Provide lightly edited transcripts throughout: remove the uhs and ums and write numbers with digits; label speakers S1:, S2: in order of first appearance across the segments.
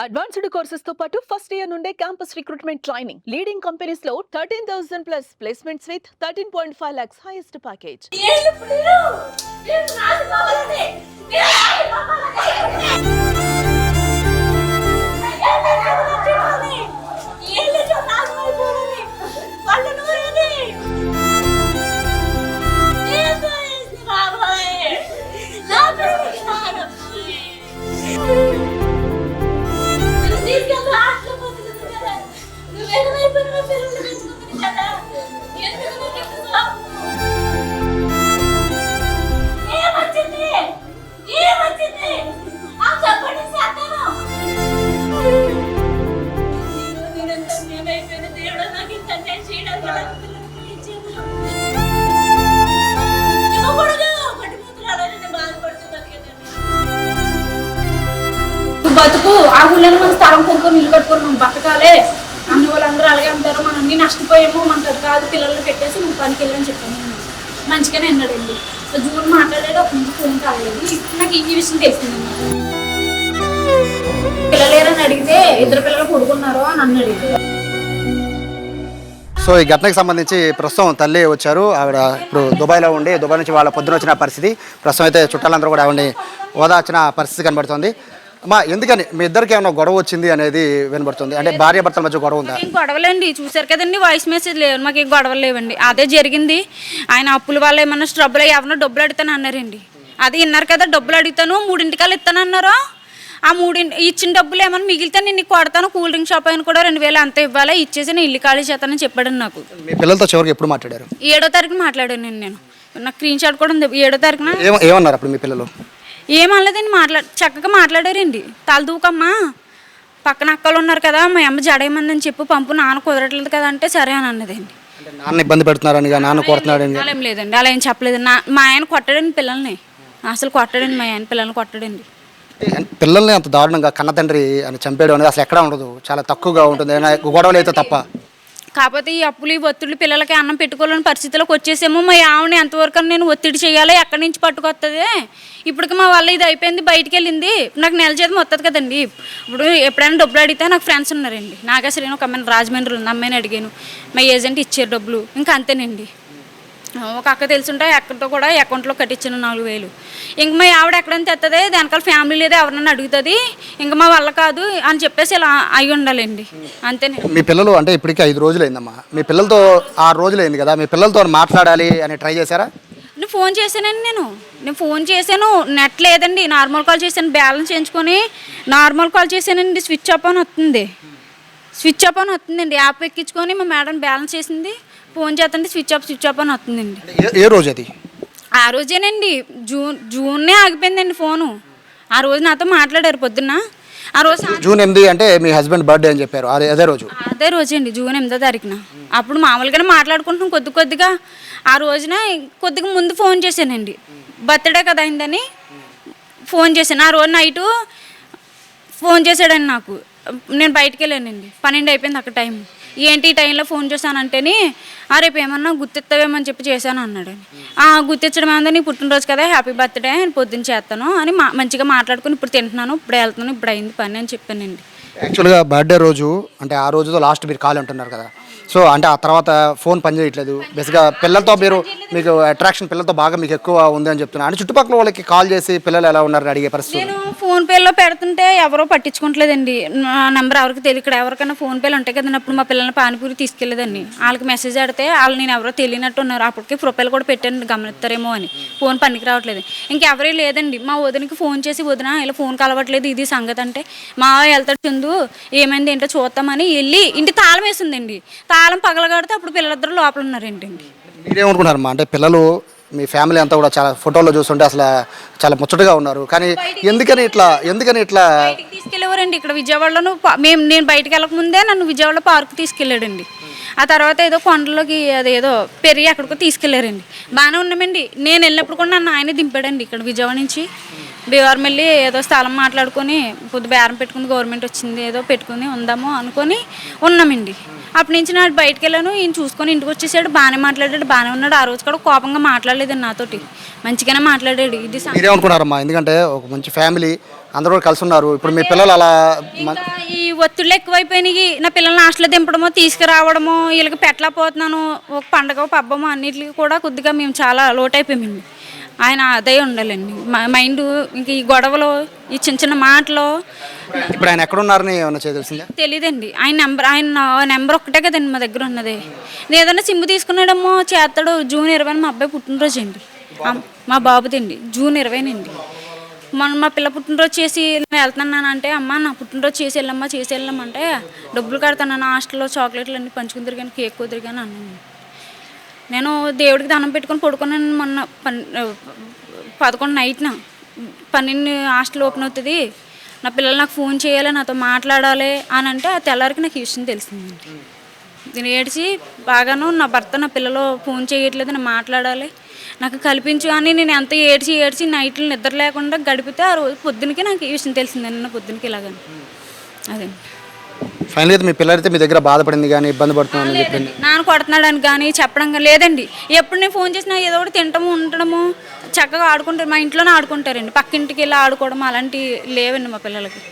S1: Advanced courses తో పాటు first year నుండే campus recruitment training leading companies లో 13,000 plus placements with 13.5 lakhs highest package.
S2: బతుకు ఆ ఊళ్ళని మన స్థలం కొనుక్కొని ఇల్లు కట్టుకొని మనం బతకాలే అన్ని వాళ్ళందరూ అలాగే అంటారు. మనం అన్ని నష్టపోయాము, మనకు అది కాదు, పిల్లల్ని పెట్టేసి నువ్వు పనికి వెళ్ళని చెప్పాను. మంచిగానే అన్నాడండి. జూన్ మాట్లాడాడు, ఒక ముందు ఫోన్ కాలేదు. ఇప్పుడు నాకు ఈ విషయం తెలిసింది. పిల్లలేరని అడిగితే ఇద్దరు పిల్లలు కొడుకున్నారు అని అన్నాడు.
S3: సో ఈ ఘటనకు సంబంధించి ప్రస్తుతం తల్లి వచ్చారు. ఆవిడ ఇప్పుడు దుబాయ్లో ఉండి దుబాయ్ నుంచి వాళ్ళ పొద్దున వచ్చిన పరిస్థితి. ప్రస్తుతం అయితే చుట్టాలందరూ కూడా ఆవిడని ఓదార్చిన పరిస్థితి కనబడుతుంది. అమ్మా, ఎందుకని మీ ఇద్దరికి ఏమైనా గొడవ వచ్చింది అనేది వినబడుతుంది? అంటే భార్య భర్తల మధ్య గొడవ ఉందా?
S2: ఏం గొడవలేండి, చూసారు కదండి, వాయిస్ మెసేజ్ లేవు, మాకు ఏం గొడవలు లేవండి. అదే జరిగింది. ఆయన అప్పుల వల్ల ఏమన్నా స్ట్రబుల్ ఎవరన్నా డబ్బులు అడుగుతాను అన్నారండి. అది విన్నారు కదా, డబ్బులు అడుగుతాను 3 ఇస్తాను అన్నారు. ఆ 3 ఇచ్చిన డబ్బులు ఏమన్నా మిగిలితే నేను నీకు కొడతాను, కూల్ డ్రింక్ షాప్ అయినా కూడా 2,000 అంత ఇవ్వాలి, ఇచ్చేసి నేను ఇల్లు ఖాళీ చేస్తానని చెప్పాడు నాకు.
S3: మీ పిల్లలతో చివరికి ఎప్పుడు మాట్లాడారు?
S2: 7వ తారీఖున మాట్లాడాను నేను. నాకు స్క్రీన్ షాట్ కూడా ఉంది. 7వ తారీఖున
S3: ఏమన్నారు అప్పుడు మీ పిల్లలు?
S2: ఏమనలేదండి, చక్కగా మాట్లాడారండి. తలదూకమ్మా, పక్కన అక్కలు ఉన్నారు కదా, మా అమ్మ జడేయమందని చెప్పు, పంపు, నాన్న కుదరట్లేదు కదా అంటే సరే అని అన్నదండి.
S3: నాన్న ఇబ్బంది పెడుతున్నారని, నాన్న కొడుతున్నాడని?
S2: అలా ఏం లేదండి, అలా ఏం చెప్పలేదు. మా ఆయన కొట్టాడండి పిల్లల్ని, అసలు కొట్టాడండి, మా ఆయన పిల్లల్ని కొట్టాడండి.
S3: పిల్లల్ని అంత దారుణంగా కన్న తండ్రి అని చంపేయడం అనేది అసలు ఎక్కడా ఉండదు, చాలా తక్కువగా ఉంటుంది, గొడవలు అయితే తప్ప.
S2: కాకపోతే ఈ అప్పులు, ఈ ఒత్తిడి, పిల్లలకి అన్నం పెట్టుకోలేని పరిస్థితిలోకి వచ్చేసేమో. మా ఆవిడని ఎంతవరకు నేను ఒత్తిడి చేయాలి, ఎక్కడి నుంచి పట్టుకొస్తుంది. ఇప్పటికి మా వల్ల ఇది అయిపోయింది, బయటికి వెళ్ళింది, నాకు నెల జీతం వస్తుంది కదండి. ఇప్పుడు ఎప్పుడైనా డబ్బులు అడిగితే నాకు ఫ్రెండ్స్ ఉన్నారండి. నాగేశ్వరి ఒక అమ్మాయిని రాజమండ్రి ఉంది, అమ్మాయిని అడిగాను, మా ఏజెంట్ ఇచ్చారు డబ్బులు, ఇంకా అంతేనండి. ఒక అక్క తెలుసుంటే అక్కడితో కూడా అకౌంట్లో కట్టించాను 4,000. ఇంక మా ఆవిడ ఎక్కడైనా తెస్తుంది, దానికాల ఫ్యామిలీ లేదా ఎవరన్నా అడుగుతుంది, ఇంకా మా వల్ల కాదు అని చెప్పేసి ఇలా అయి ఉండాలండి, అంతేనే.
S3: మీ పిల్లలు అంటే ఇప్పటికీ 5 రోజులు అయిందమ్మా, మీ పిల్లలతో 6 రోజులు అయింది కదా, మీ పిల్లలతో మాట్లాడాలి అని ట్రై చేశారా?
S2: నేను ఫోన్ చేశానండి, నేను ఫోన్ చేశాను, నెట్ లేదండి, నార్మల్ కాల్ చేశాను, బ్యాలెన్స్ చేయించుకొని నార్మల్ కాల్ చేశానండి. స్విచ్ ఆఫ్ అని వస్తుందండి. యాప్ ఎక్కించుకొని మా మేడం బ్యాలెన్స్ చేసింది, ఫోన్ చేస్తుంటే స్విచ్ ఆఫ్ అని వస్తుందండి.
S3: ఏ రోజు అది?
S2: ఆ రోజేనండి, జూన్నే ఆగిపోయిందండి ఫోను. ఆ రోజు నాతో మాట్లాడారు పొద్దున్న. ఆ రోజు
S3: జూన్ 8 అంటే మీ హస్బెండ్ బర్త్డే అని చెప్పారు, అదే రోజు?
S2: అదే రోజండి, జూన్ 8వ తారీఖున. అప్పుడు మామూలుగానే మాట్లాడుకుంటున్నాం కొద్దిగా. ఆ రోజున కొద్దిగా ముందు ఫోన్ చేశానండి, బర్త్డే కదా అయిందని ఫోన్ చేశాను. ఆ రోజు నైటు ఫోన్ చేశాడండి నాకు. నేను బయటికి వెళ్ళానండి, 12 అయిపోయింది అక్కడ టైం. ఏంటి ఈ టైంలో ఫోన్ చేశానంటేని, రేపు ఏమన్నా గుర్తిస్తావేమని చెప్పి చేశాను అన్నాడు. గుర్తించడం ఏమన్నా, నీ పుట్టినరోజు కదా, హ్యాపీ బర్త్డే, నేను పొద్దున్న చేస్తాను అని మంచిగా మాట్లాడుకుని, ఇప్పుడు తింటున్నాను, ఇప్పుడు వెళ్తున్నాను, ఇప్పుడు అయింది పని అని చెప్పానండి.
S3: యాక్చువల్గా బర్త్డే రోజు అంటే ఆ రోజుతో లాస్ట్ మీరు కాల్ అంటున్నారు కదా, సో అంటే ఆ తర్వాత ఫోన్ పనిచేయట్లేదు. బేసిక్గా పిల్లలతో మీకు అట్రాక్షన్ పిల్లలతో బాగా మీకు ఎక్కువ ఉంది అని చెప్తున్నారు. అంటే చుట్టుపక్కల వాళ్ళకి కాల్ చేసి పిల్లలు ఎలా ఉన్నారని అడిగే పరిస్థితి.
S2: నేను ఫోన్పేలో పెడుతుంటే ఎవరో పట్టించుకోవట్లేదండి. నా నెంబర్ ఎవరికి తెలియదు. ఇక్కడ ఎవరికైనా ఫోన్పేలు ఉంటాయి కదండి, అప్పుడు మా పిల్లల్ని పానీపూరి తీసుకెళ్ళేదండి. వాళ్ళకి మెసేజ్ ఆడితే వాళ్ళు నేను ఎవరో తెలియనట్టు ఉన్నారు. అప్పటికి ప్రొఫైల్ కూడా పెట్టాను, గమనిస్తారేమో అని. ఫోన్ పనికి రావట్లేదు, ఇంకెవరే లేదండి. మా వదినకి ఫోన్ చేసి, వదిన ఇలా ఫోన్ కలవట్లేదు, ఇది సంగతి అంటే, మా వెళ్తాడు చందు, ఏమైంది ఏంటో చూద్దామని వెళ్ళి ఇంటి తాళం వేసిందండి. తాళం పగలగడితే అప్పుడు పిల్లలిద్దరూ లోపల ఉన్నారేంటండి.
S3: మీరేమనుకుంటారమ్మా, అంటే పిల్లలు మీ ఫ్యామిలీ అంతా కూడా చాలా ఫోటోల్లో చూస్తుంటే అసలు చాలా ముచ్చటగా ఉన్నారు, కానీ ఎందుకని ఇట్లా
S2: బయటికి తీసుకెళ్ళేవారండి. ఇక్కడ విజయవాడలో నేను బయటకు వెళ్ళకముందే నన్ను విజయవాడలో పార్కు తీసుకెళ్ళాడండి. ఆ తర్వాత ఏదో కొండలోకి అదేదో ఎక్కడికో తీసుకెళ్ళారండి. బాగానే ఉన్నామండి. నేను వెళ్ళినప్పుడు కూడా నన్ను ఆయనే దింపాడండి ఇక్కడ విజయవాడ నుంచి. భీమవరం వెళ్ళి ఏదో స్థలం మాట్లాడుకొని కొద్ది బేరం పెట్టుకుని గవర్నమెంట్ వచ్చింది ఏదో పెట్టుకుని ఉందాము అనుకొని ఉన్నామండి. అప్పటి నుంచి నాడు బయటకు వెళ్ళాను, ఈయన చూసుకొని ఇంటికి వచ్చేసాడు, బాగానే మాట్లాడాడు, బాగానే ఉన్నాడు. ఆ రోజు కూడా కోపంగా మాట్లాడలేదండి నాతోటి, మంచిగానే మాట్లాడాడు. ఇది
S3: మీరేమనుకున్నారమ్మా? ఎందుకంటే ఒక మంచి ఫ్యామిలీ అందరూ కూడా కలిసి ఉన్నారు. ఇప్పుడు మీ పిల్లలు అలా
S2: ఇంకా ఈ ఒత్తిళ్ళు ఎక్కువైపోయినాయి. నా పిల్లల్ని హాస్టల్లో దింపడమో తీసుకురావడమో, వీళ్ళకి పెట్టలేకపోతున్నాను, ఒక పండగ పబ్బమో అన్నిటికీ కూడా కొద్దిగా మేము చాలా లోటు అయిపోయామండి. ఆయన అదే ఉండాలండి మైండ్. ఇంక ఈ గొడవలు, ఈ చిన్న చిన్న మాటలు.
S3: ఇప్పుడు ఆయన ఎక్కడున్నారని ఏమన్నా తెలిసిందా?
S2: తెలియదండి. ఆయన నెంబర్ ఒక్కటే కదండి మా దగ్గర ఉన్నది. నేను ఏదైనా సిమ్ తీసుకున్నాడేమో చేస్తాడు. జూన్ 20 మా అబ్బాయి పుట్టినరోజు అండి, మా బాబుదండి. జూన్ 20 మా పిల్ల పుట్టినరోజు చేసి నేను వెళ్తున్నానంటే, అమ్మ నా పుట్టినరోజు చేసి వెళ్ళమంటే డబ్బులు కడతాను, హాస్టల్లో చాక్లెట్లు అన్నీ పంచుకుందరు కానీ కేక్ కుదిరి కానీ అన్నాను. నేను దేవుడికి దండం పెట్టుకొని పడుకున్నాను. మొన్న 11 నైట్న 12 హాస్టల్ ఓపెన్ అవుతుంది, నా పిల్లలు నాకు ఫోన్ చేయాలి, నాతో మాట్లాడాలి అని అంటే ఆ తెల్లారికి నాకు ఈ విషయం తెలిసిందండి. నేను ఏడ్చి బాగాను, నా భర్త నా పిల్లలు ఫోన్ చేయట్లేదు, నేను మాట్లాడాలి, నాకు కల్పించు అని నేను ఎంత ఏడ్చి నైట్లు నిద్ర లేకుండా గడిపితే ఆ రోజు పొద్దునకి నాకు ఈ విషయం తెలిసిందండి. నా పొద్దునకి ఇలాగని అదే
S3: ఫైనల్గా మీ పిల్లలైతే మీ దగ్గర బాధపడింది కానీ ఇబ్బంది పడుతున్నాను చెప్పింది,
S2: నాన్న కొడుతున్నాడని కానీ చెప్పడం కానీ లేదండి. ఎప్పుడు నేను ఫోన్ చేసినా ఏదో ఒకటి తినటము ఉండడము, చక్కగా ఆడుకుంటారు, మా ఇంట్లోనే ఆడుకుంటారండి. పక్కింటికి వెళ్ళి ఆడుకోవడం అలాంటివి లేవండి మా పిల్లలకి.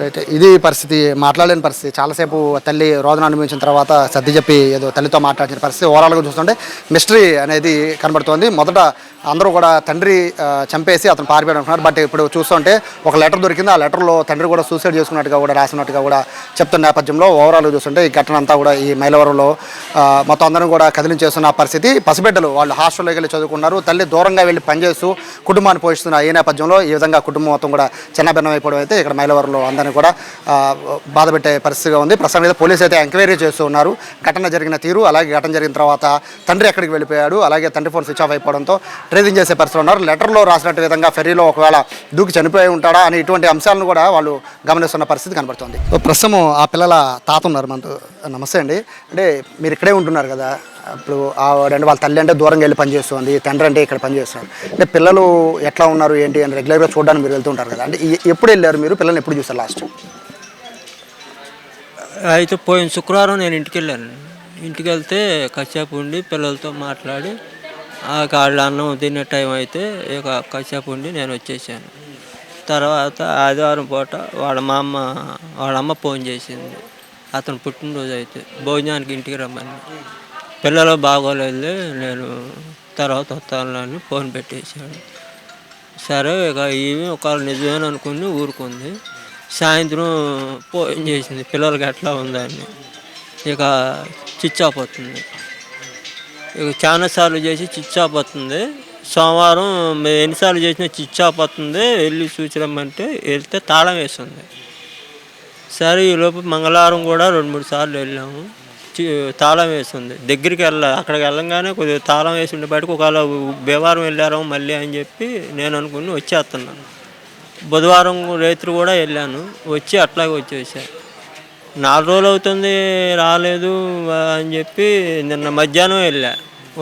S3: రైట్, ఇది పరిస్థితి. మాట్లాడలేని పరిస్థితి. చాలాసేపు తల్లి రోదన అనుభవించిన తర్వాత సర్ది చెప్పి ఏదో తల్లితో మాట్లాడిన పరిస్థితి. ఓవరాల్గా చూస్తుంటే మిస్టరీ అనేది కనబడుతోంది. మొదట అందరూ కూడా తండ్రి చంపేసి అతను పారిపోయాడు అనుకున్నారు. బట్ ఇప్పుడు చూస్తుంటే ఒక లెటర్ దొరికింది. ఆ లెటర్లో తండ్రి కూడా సూసైడ్ చేసుకున్నట్టుగా కూడా రాసినట్టుగా కూడా చెప్తున్న నేపథ్యంలో ఓవరాల్గా చూస్తుంటే ఈ ఘటన అంతా కూడా ఈ మైలవరంలో మొత్తం అందరం కూడా కదిలించేస్తున్న పరిస్థితి. పసిబిడ్డలు వాళ్ళు హాస్టల్లోకి వెళ్ళి చదువుకున్నారు. తల్లి దూరంగా వెళ్ళి పనిచేస్తూ కుటుంబాన్ని పోషిస్తున్న ఈ నేపథ్యంలో ఈ విధంగా కుటుంబం మొత్తం కూడా చిన్నభిన్నం అయిపోవడం అయితే ఇక్కడ మైలవరంలో అందరినీ కూడా బాధ పెట్టే పరిస్థితిగా ఉంది. ప్రస్తుతం మీద పోలీసు అయితే ఎంక్వైరీ చేస్తూ ఉన్నారు. ఘటన జరిగిన తీరు, అలాగే ఘటన జరిగిన తర్వాత తండ్రి ఎక్కడికి వెళ్ళిపోయాడు, అలాగే తండ్రి ఫోన్ స్విచ్ ఆఫ్ అయిపోవడంతో ట్రేసింగ్ చేసే పరిస్థితులు ఉన్నారు. లెటర్లో రాసినట్టు విధంగా ఫెర్రీలో ఒకవేళ దూకి చనిపోయి ఉంటాడా అని ఇటువంటి అంశాలను కూడా వాళ్ళు గమనిస్తున్న పరిస్థితి కనబడుతుంది. ప్రస్తుతం ఆ పిల్లల తాత ఉన్నారు మనతో. నమస్తే అండి. అంటే మీరు ఇక్కడే ఉంటున్నారు కదా, ఇప్పుడు ఆవిడంటే వాళ్ళ తల్లి అంటే దూరంగా వెళ్ళి పనిచేస్తుంది, తండ్రి అంటే ఇక్కడ పనిచేస్తున్నారు. అంటే పిల్లలు ఎట్లా ఉన్నారు ఏంటి అని రెగ్యులర్గా చూడడానికి మీరు వెళ్తుంటారు కదా, అంటే ఎప్పుడు వెళ్ళారు మీరు? పిల్లల్ని ఎప్పుడు చూసారు లాస్ట్?
S4: అయితే పోయిన శుక్రవారం నేను ఇంటికి వెళ్ళాను. ఇంటికి వెళ్తే కాసేపు ఉండి పిల్లలతో మాట్లాడి వాళ్ళ అన్నం తినే టైం అయితే ఇక కాసేపు ఉండి నేను వచ్చేసాను. తర్వాత ఆదివారం పూట వాళ్ళ అమ్మ ఫోన్ చేసింది. అతను పుట్టినరోజు అయితే భోజనానికి ఇంటికి రమ్మని. పిల్లలు బాగోలేదు, నేను తర్వాత వస్తానని ఫోన్ పెట్టేశాడు. సరే ఇక ఇవి ఒక నిజమేనని అనుకుని ఊరుకుంది. సాయంత్రం ఫోన్ చేసింది పిల్లలకి ఎట్లా ఉందని. ఇక స్విచ్ ఆఫ్ అవుతుంది. ఇక చాలాసార్లు చేసి స్విచ్ ఆఫ్ అవుతుంది. సోమవారం ఎన్నిసార్లు చేసినా స్విచ్ ఆఫ్ అవుతుంది, వెళ్ళి చూసిరమ్మంటే వెళ్తే తాళం వేస్తుంది. సరే ఈలోపు మంగళవారం కూడా 2-3 సార్లు వెళ్ళాము, తాళం వేస్తుంది. దగ్గరికి అక్కడికి వెళ్ళంగానే కొద్దిగా తాళం వేసి ఉండే బయటకు ఒకవేళ బుధవారం వెళ్ళారు మళ్ళీ అని చెప్పి నేను అనుకుని వచ్చేస్తున్నాను. బుధవారం రాత్రి కూడా వెళ్ళాను, వచ్చి అట్లాగే వచ్చేసాను. 4 రోజులు అవుతుంది రాలేదు అని చెప్పి నిన్న మధ్యాహ్నం వెళ్ళా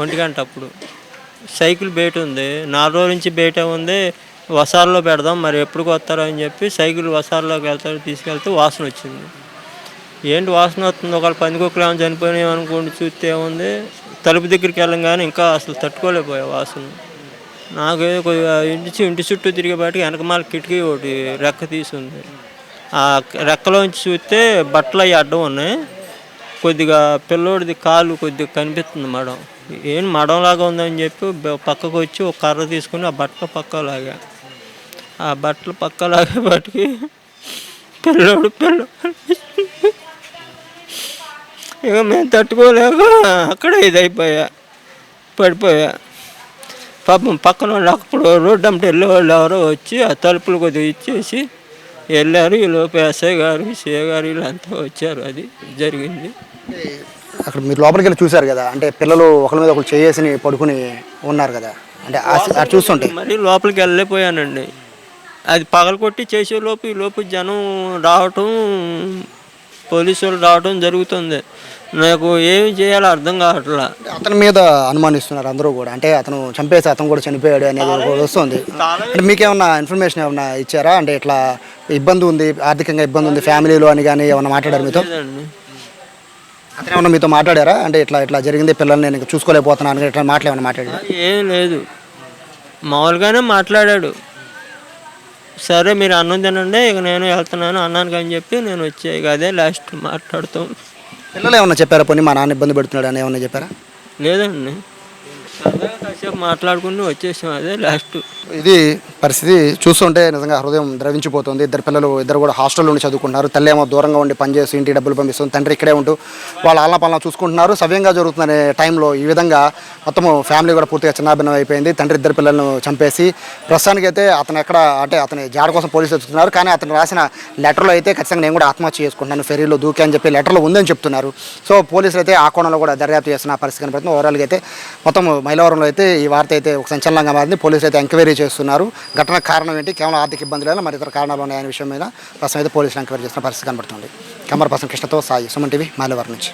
S4: 1 గంట. అప్పుడు సైకిల్ బయట ఉంది, 4 రోజుల నుంచి బయట ఉంది, వసాల్లో పెడదాం మరి ఎప్పుడు వస్తారో అని చెప్పి సైకిల్ వసాల్లోకి తీసుకెళ్తే వాసన వచ్చింది. ఏంటి వాసన వస్తుంది, ఒకవేళ పందికొక్కులు ఏమైనా చనిపోయినాయి అనుకోండి. చూస్తే ఏముంది, తలుపు దగ్గరికి వెళ్ళంగానే ఇంకా అసలు తట్టుకోలేకపోయా వాసన. నాకు కొద్దిగా ఇంటి చుట్టూ తిరిగేపాటికి వెనకమాల కిటికీ ఒకటి రెక్క తీసుంది. ఆ రెక్కలోంచి చూస్తే బట్టలు అవి అడ్డం ఉన్నాయి. కొద్దిగా పిల్లోడిది కాలు కొద్దిగా కనిపిస్తుంది మడం. ఏం మడంలాగా ఉందని చెప్పి పక్కకు వచ్చి ఒక కర్ర తీసుకుని ఆ బట్టలు పక్క లాగా, ఆ బట్టలు పక్క లాగేపాటికి పిల్లోడు ఇక మేము తట్టుకోలేక అక్కడ ఇదైపోయా, పడిపోయా. పాపం పక్కన వాళ్ళు అప్పుడు రోడ్డు అంటే వెళ్ళేవాళ్ళు ఎవరో వచ్చి ఆ తలుపులు కొద్దిగా ఇచ్చేసి వెళ్ళారు. ఈలోపు ఎస్ఐ గారు, సిఐ గారు వీళ్ళంతా వచ్చారు. అది జరిగింది.
S3: అక్కడ మీరు లోపలికి వెళ్ళి చూశారు కదా, అంటే పిల్లలు ఒకరి మీద ఒకరు చేసి పడుకుని ఉన్నారు కదా, అంటే అది చూస్తుంటే
S4: మరి లోపలికి వెళ్ళిపోయానండి. అది పగలకొట్టి చేసేలోపు ఈలోపు జనం రావటం పోలీసు వాళ్ళు రావడం జరుగుతుంది. నాకు ఏమి చేయాలో అర్థం కావట్లా.
S3: అతని మీద అనుమానిస్తున్నారు అందరూ కూడా, అంటే అతను చంపేసి అతను కూడా చనిపోయాడు అనేది కూడా వస్తుంది. అంటే మీకేమన్నా ఇన్ఫర్మేషన్ ఏమన్నా ఇచ్చారా? అంటే ఇట్లా ఇబ్బంది ఉంది, ఆర్థికంగా ఇబ్బంది ఉంది ఫ్యామిలీలో అని కానీ ఏమన్నా మాట్లాడారు మీతో?
S4: లేదండి.
S3: అతను ఏమన్నా మీతో మాట్లాడారా? అంటే ఇట్లా ఇట్లా జరిగింది, పిల్లల్ని నేను చూసుకోలేకపోతున్నాను ఇట్లా మాటలు ఏమన్నా మాట్లాడారు?
S4: ఏం లేదు, మామూలుగానే మాట్లాడాడు. సరే మీరు అన్నం తినండి, ఇక నేను వెళ్తున్నాను అన్నాను అని చెప్పి నేను వచ్చే, ఇక అదే లాస్ట్ మాట్లాడుతాం.
S3: పిల్లలు ఏమన్నా చెప్పారా? పోనీ మా నాన్న ఇబ్బంది పెడుతున్నాడు అని ఏమన్నా చెప్పారా?
S4: లేదండి, సరదాగా కాసేపు మాట్లాడుకుని వచ్చేసాం, అదే లాస్ట్.
S3: ఇది పరిస్థితి చూస్తుంటే నిజంగా హృదయం ద్రవించిపోతుంది. ఇద్దరు కూడా హాస్టల్లో ఉండి చదువుకుంటున్నారు. తల్లి ఏమో దూరంగా ఉండి పనిచేసి ఇంటికి డబ్బులు పంపిస్తుంది, తండ్రి ఇక్కడే ఉంటూ వాళ్ళ ఆలనా పాలన చూసుకుంటున్నారు. సవ్యంగా జరుగుతుందనే టైంలో ఈ విధంగా మొత్తం ఫ్యామిలీ కూడా పూర్తిగా చిన్నాభిన్నం అయిపోయింది. తండ్రి ఇద్దరు పిల్లలను చంపేసి ప్రస్తుతానికి అయితే అతను ఎక్కడ అంటే అతని జాడ కోసం పోలీసులు వెతుకుతున్నారు. కానీ అతను రాసిన లెటర్లో అయితే ఖచ్చితంగా నేను కూడా ఆత్మహత్య చేసుకుంటున్నాను ఫెరీలో దూకి అని చెప్పి లెటర్లో ఉందని చెప్తున్నారు. సో పోలీసులు అయితే ఆ కోణంలో కూడా దర్యాప్తు చేస్తున్న పరిస్థితి కనబడుతుంది. ఓవరాల్గా అయితే మొత్తం మైలవరంలో అయితే ఈ వార్త అయితే ఒక సంచలనంగా మారింది. పోలీసులు అయితే ఎంక్వైరీ చేస్తున్నారు. ఘటన కారణం ఏంటి, కేవలం ఆర్థిక ఇబ్బందులు మరి ఇతర కారణాలు ఉన్నాయనే విషయం మీద ప్రస్తుతం అయితే పోలీసులు ఎంక్వైరీ చేస్తున్న పరిస్థితి కనబడుతుంది. కెమెరా పర్సన్ కృష్ణతో సాయి, సుమన్ టీవీ, మైలవరం నుంచి.